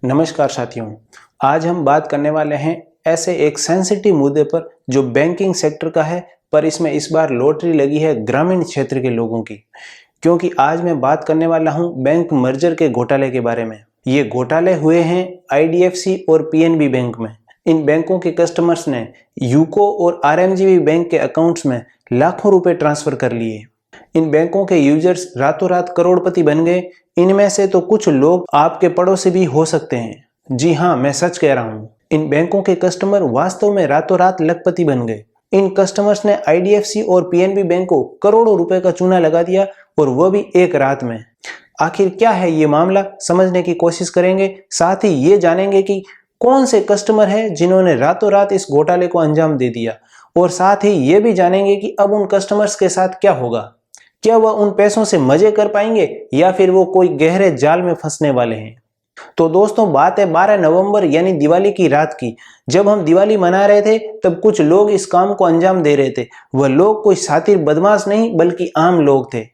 नमस्कार साथियों, आज हम बात करने वाले हैं ऐसे एक सेंसिटिव मुद्दे पर जो बैंकिंग सेक्टर का है, पर इसमें इस बार लॉटरी लगी है ग्रामीण क्षेत्र के लोगों की। क्योंकि आज मैं बात करने वाला हूं बैंक मर्जर के घोटाले के बारे में। ये घोटाले हुए हैं आईडीएफसी और पीएनबी बैंक में। इन बैंकों के कस्टमर्स ने यूको और आरएमजीबी बैंक के अकाउंट्स में लाखों रुपए ट्रांसफर कर लिए। इन बैंकों के यूजर्स रातों रात करोड़पति बन गए। इनमें से तो कुछ लोग आपके पड़ोसी भी हो सकते हैं। जी हाँ, मैं सच कह रहा हूँ। इन बैंकों के कस्टमर वास्तव में रातों रात लखपति बन गए। इन कस्टमर्स ने आईडीएफसी और पीएनबी बैंक को करोड़ों रुपए का चूना लगा दिया, और वो भी एक रात में। आखिर क्या है ये मामला, समझने की कोशिश करेंगे। साथ ही ये जानेंगे कि कौन से कस्टमर हैं जिन्होंने रातों रात इस घोटाले को अंजाम दे दिया, और साथ ही ये भी जानेंगे कि अब उन कस्टमर्स के साथ क्या होगा। क्या वह उन पैसों से मजे कर पाएंगे या फिर वो कोई गहरे जाल में फंसने वाले हैं। तो दोस्तों, बात है 12 नवंबर यानी दिवाली की रात की। जब हम दिवाली मना रहे थे तब कुछ लोग इस काम को अंजाम दे रहे थे। वह लोग कोई शातिर बदमाश नहीं बल्कि आम लोग थे।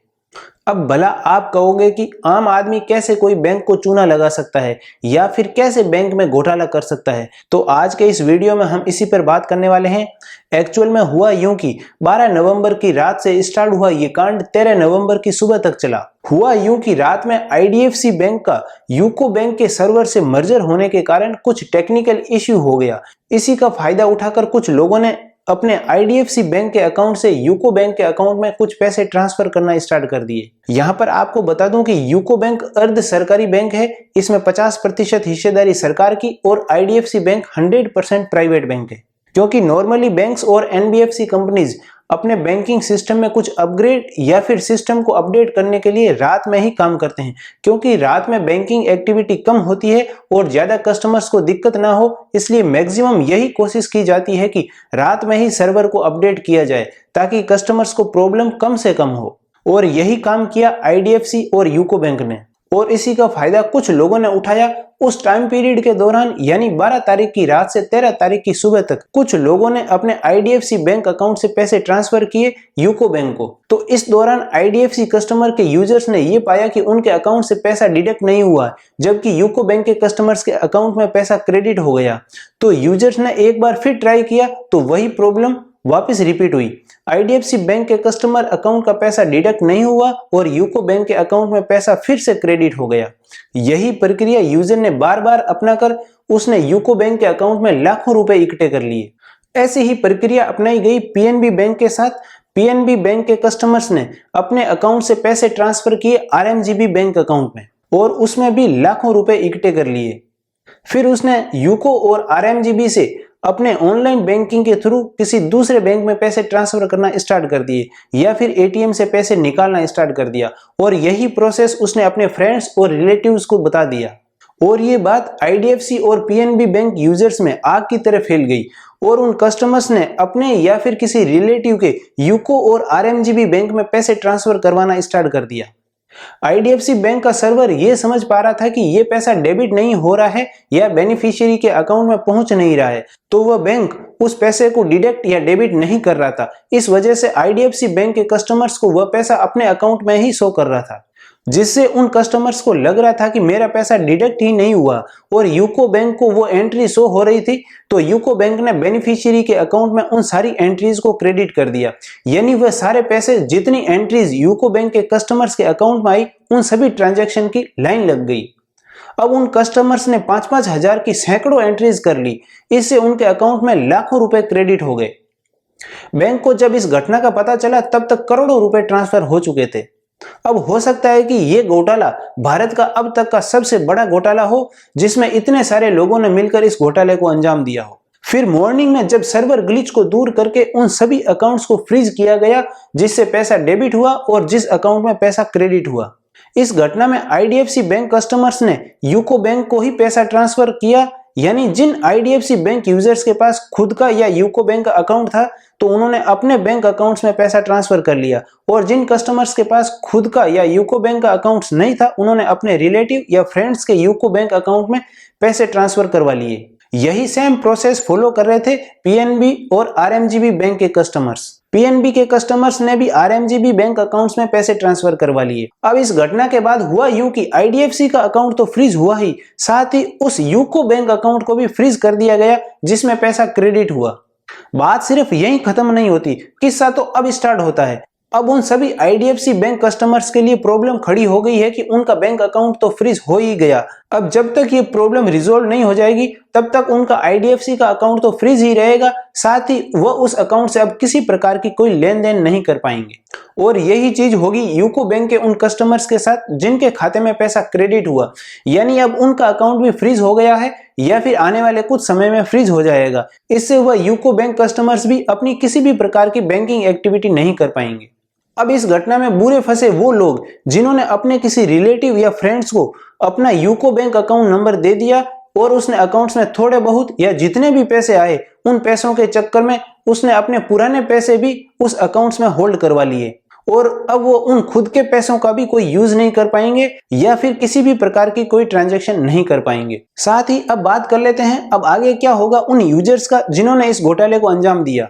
अब भला आप कहोगे कि आम आदमी कैसे कोई बैंक को चूना लगा सकता है या फिर कैसे बैंक में घोटाला कर सकता है। तो आज के इस वीडियो में हम इसी पर बात करने वाले हैं। एक्चुअल में हुआ यूं कि 12 नवंबर की रात से स्टार्ट हुआ ये कांड 13 नवंबर की सुबह तक चला। हुआ यूं कि रात में आईडीएफसी बैंक का यूको बैंक के सर्वर से मर्जर होने के कारण कुछ टेक्निकल इश्यू हो गया। इसी का फायदा उठाकर कुछ लोगों ने अपने आईडीएफसी बैंक के अकाउंट से यूको बैंक के अकाउंट में कुछ पैसे ट्रांसफर करना स्टार्ट कर दिए। यहां पर आपको बता दूं कि यूको बैंक अर्ध सरकारी बैंक है। इसमें 50% हिस्सेदारी सरकार की और आईडीएफसी बैंक 100% प्राइवेट बैंक है। क्योंकि नॉर्मली बैंक्स और एनबीएफसी कंपनीज अपने बैंकिंग सिस्टम में कुछ अपग्रेड या फिर सिस्टम को अपडेट करने के लिए रात में ही काम करते हैं, क्योंकि रात में बैंकिंग एक्टिविटी कम होती है और ज्यादा कस्टमर्स को दिक्कत ना हो। इसलिए मैक्सिमम यही कोशिश की जाती है कि रात में ही सर्वर को अपडेट किया जाए ताकि कस्टमर्स को प्रॉब्लम कम से कम हो। और यही काम किया आईडीएफसी और यूको बैंक ने, और इसी का फायदा कुछ लोगों ने उठाया। उस टाइम पीरियड के दौरान यानी 12 तारीख की रात से 13 तारीख की सुबह तक कुछ लोगों ने अपने आईडीएफसी बैंक अकाउंट से पैसे ट्रांसफर किए यूको बैंक को। तो इस दौरान आईडीएफसी कस्टमर के यूजर्स ने ये पाया कि उनके अकाउंट से पैसा डिडक्ट नहीं हुआ, जबकि यूको बैंक के कस्टमर्स के अकाउंट में पैसा क्रेडिट हो गया। तो यूजर्स ने एक बार फिर ट्राई किया तो वही प्रॉब्लम वापस रिपीट हुई। आईडीएफसी बैंक के कस्टमर अकाउंट का पैसा डिडक्ट नहीं हुआ और यूको बैंक के अकाउंट में पैसा फिर से क्रेडिट हो गया। यही प्रक्रिया यूजर ने बार बार अपनाकर उसने यूको बैंक के अकाउंट में लाखों रुपए इकट्ठे कर लिए। ऐसी ही प्रक्रिया अपनाई गई पीएनबी बैंक के साथ। पीएनबी बैंक के कस्टमर्स ने अपने अकाउंट से पैसे ट्रांसफर किए आरएमजीबी बैंक अकाउंट में और उसमें भी लाखों रुपए इकट्ठे कर लिए। फिर उसने यूको और आरएमजीबी से अपने ऑनलाइन बैंकिंग के थ्रू किसी दूसरे बैंक में पैसे ट्रांसफर करना स्टार्ट कर दिए या फिर एटीएम से पैसे निकालना स्टार्ट कर दिया। और यही प्रोसेस उसने अपने फ्रेंड्स और रिलेटिव्स को बता दिया। और ये बात आईडीएफसी और पीएनबी बैंक यूजर्स में आग की तरह फैल गई और उन कस्टमर्स ने अपने या फिर किसी रिलेटिव के यूको और आरएमजीबी बैंक में पैसे ट्रांसफर करवाना स्टार्ट कर दिया। आईडीएफसी बैंक का सर्वर यह समझ पा रहा था कि यह पैसा डेबिट नहीं हो रहा है या बेनिफिशियरी के अकाउंट में पहुंच नहीं रहा है, तो वह बैंक उस पैसे को डिडक्ट या डेबिट नहीं कर रहा था। इस वजह से आईडीएफसी बैंक के कस्टमर्स को वह पैसा अपने अकाउंट में ही शो कर रहा था, जिससे उन कस्टमर्स को लग रहा था कि मेरा पैसा डिडक्ट ही नहीं हुआ और यूको बैंक को वो एंट्री शो हो रही थी। तो यूको बैंक ने बेनिफिशियरी के अकाउंट में उन सारी एंट्रीज को क्रेडिट कर दिया, यानी वह सारे पैसे जितनी एंट्रीज यूको बैंक के कस्टमर्स के अकाउंट में आई उन सभी ट्रांजैक्शन की लाइन लग गई। अब उन कस्टमर्स ने 5-5 हजार की सैकड़ों एंट्रीज कर ली। इससे उनके अकाउंट में लाखों रुपए क्रेडिट हो गए। बैंक को जब इस घटना का पता चला तब तक करोड़ों रुपए ट्रांसफर हो चुके थे। अब हो सकता है कि यह घोटाला भारत का अब तक का सबसे बड़ा घोटाला हो, जिसमें इतने सारे लोगों ने मिलकर इस घोटाले को अंजाम दिया हो। फिर मॉर्निंग में जब सर्वर ग्लिच को दूर करके उन सभी अकाउंट्स को फ्रीज किया गया जिससे पैसा डेबिट हुआ और जिस अकाउंट में पैसा क्रेडिट हुआ। इस घटना में आईडीएफसी बैंक कस्टमर्स ने यूको बैंक को ही पैसा ट्रांसफर किया, यानी जिन आईडीएफसी बैंक यूजर्स के पास खुद का या यूको बैंक का अकाउंट था तो उन्होंने अपने बैंक अकाउंट्स में पैसा ट्रांसफर कर लिया, और जिन कस्टमर्स के पास खुद का या यूको बैंक का अकाउंट्स नहीं था उन्होंने अपने रिलेटिव या फ्रेंड्स के यूको बैंक अकाउंट में पैसे ट्रांसफर करवा लिए। यही सेम प्रोसेस फॉलो कर रहे थे पीएनबी और आरएमजीबी बैंक के कस्टमर्स। पीएनबी के कस्टमर्स ने भी आरएमजीबी बैंक अकाउंट्स में पैसे ट्रांसफर करवा लिए। अब इस घटना के बाद हुआ यूं कि आईडीएफसी का अकाउंट तो फ्रीज हुआ ही, साथ ही उस यूको बैंक अकाउंट को भी फ्रीज कर दिया गया जिसमें पैसा क्रेडिट हुआ। बात सिर्फ यहीं खत्म नहीं होती, किस्सा तो अब स्टार्ट होता है। अब उन सभी आईडीएफसी बैंक कस्टमर्स के लिए प्रॉब्लम खड़ी हो गई है कि उनका बैंक अकाउंट तो फ्रीज हो ही गया। अब जब तक ये प्रॉब्लम रिजॉल्व नहीं हो जाएगी तब तक उनका आईडीएफसी का अकाउंट तो फ्रीज ही रहेगा, साथ ही वह उस अकाउंट से अब किसी प्रकार की कोई लेन देन नहीं कर पाएंगे। और यही चीज होगी यूको बैंक के उन कस्टमर्स के साथ जिनके खाते में पैसा क्रेडिट हुआ, यानी अब उनका अकाउंट भी फ्रीज हो गया है या फिर आने वाले कुछ समय में फ्रीज हो जाएगा। इससे वह यूको बैंक कस्टमर्स भी अपनी किसी भी प्रकार की बैंकिंग एक्टिविटी नहीं कर पाएंगे। अब इस घटना में बुरे फंसे वो लोग जिन्होंने अपने किसी रिलेटिव या फ्रेंड्स को अपना यूको बैंक अकाउंट नंबर दे दिया और उसने अकाउंट्स में थोड़े बहुत या जितने भी पैसे आए उन पैसों के चक्कर में उसने अपने पुराने पैसे भी उस अकाउंट्स में होल्ड करवा लिए और अब वो उन खुद के पैसों का भी कोई यूज नहीं कर पाएंगे या फिर किसी भी प्रकार की कोई ट्रांजैक्शन नहीं कर पाएंगे। साथ ही अब बात कर लेते हैं अब आगे क्या होगा उन यूजर्स का जिन्होंने इस घोटाले को अंजाम दिया।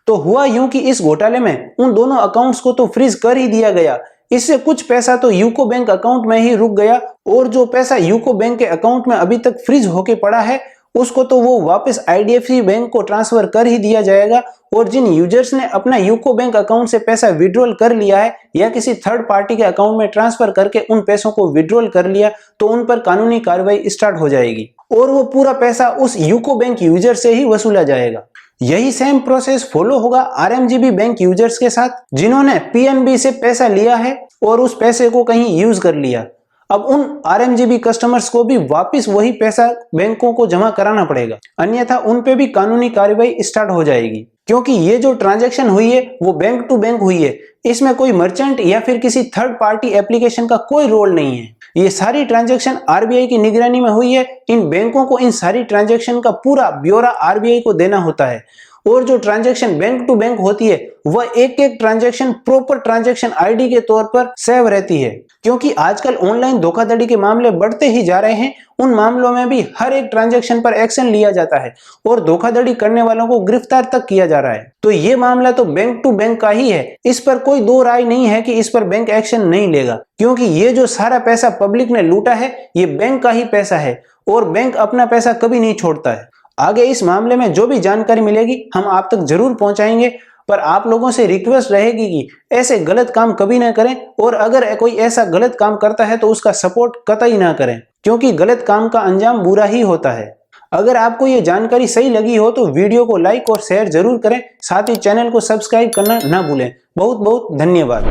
तो हुआ यूं कि इस घोटाले में उन दोनों अकाउंट्स को तो फ्रीज कर ही दिया गया, इससे कुछ पैसा तो यूको बैंक अकाउंट में ही रुक गया और जो पैसा यूको बैंक के अकाउंट में अभी तक फ्रीज होके पड़ा है उसको तो वो वापस आईडीएफसी बैंक को ट्रांसफर कर ही दिया जाएगा। और जिन यूजर्स ने अपना यूको बैंक अकाउंट से पैसा विड्रॉल कर लिया है या किसी थर्ड पार्टी के अकाउंट में ट्रांसफर करके उन पैसों को विड्रॉल कर लिया तो उन पर कानूनी कार्रवाई स्टार्ट हो जाएगी और वो पूरा पैसा उस यूको बैंक यूजर से ही वसूला जाएगा। यही सेम प्रोसेस फॉलो होगा आरएमजीबी बैंक यूजर्स के साथ जिन्होंने पीएनबी से पैसा लिया है और उस पैसे को कहीं यूज कर लिया। अब उन आरएमजीबी कस्टमर्स को भी वापस वही पैसा बैंकों को जमा कराना पड़ेगा, अन्यथा उन पे भी कानूनी कार्रवाई स्टार्ट हो जाएगी। क्योंकि ये जो ट्रांजैक्शन हुई है वो बैंक टू बैंक हुई है, इसमें कोई मर्चेंट या फिर किसी थर्ड पार्टी एप्लीकेशन का कोई रोल नहीं है। ये सारी ट्रांजैक्शन आरबीआई की निगरानी में हुई है। इन बैंकों को इन सारी ट्रांजैक्शन का पूरा ब्यौरा आरबीआई को देना होता है और जो ट्रांजैक्शन बैंक टू बैंक होती है वह एक एक ट्रांजैक्शन प्रॉपर ट्रांजैक्शन आईडी के तौर पर सेव रहती है। क्योंकि आजकल ऑनलाइन धोखाधड़ी के मामले बढ़ते ही जा रहे हैं, उन मामलों में भी हर एक ट्रांजैक्शन पर एक्शन लिया जाता है और धोखाधड़ी करने वालों को गिरफ्तार तक किया जा रहा है। तो ये मामला तो बैंक टू बैंक का ही है, इस पर कोई दो राय नहीं है कि इस पर बैंक एक्शन नहीं लेगा। क्योंकि ये जो सारा पैसा पब्लिक ने लूटा है ये बैंक का ही पैसा है और बैंक अपना पैसा कभी नहीं छोड़ता है। आगे इस मामले में जो भी जानकारी मिलेगी हम आप तक जरूर पहुंचाएंगे, पर आप लोगों से रिक्वेस्ट रहेगी कि ऐसे गलत काम कभी ना करें और अगर कोई ऐसा गलत काम करता है तो उसका सपोर्ट कतई ना करें, क्योंकि गलत काम का अंजाम बुरा ही होता है। अगर आपको ये जानकारी सही लगी हो तो वीडियो को लाइक और शेयर जरूर करें, साथ ही चैनल को सब्सक्राइब करना ना भूलें। बहुत बहुत धन्यवाद।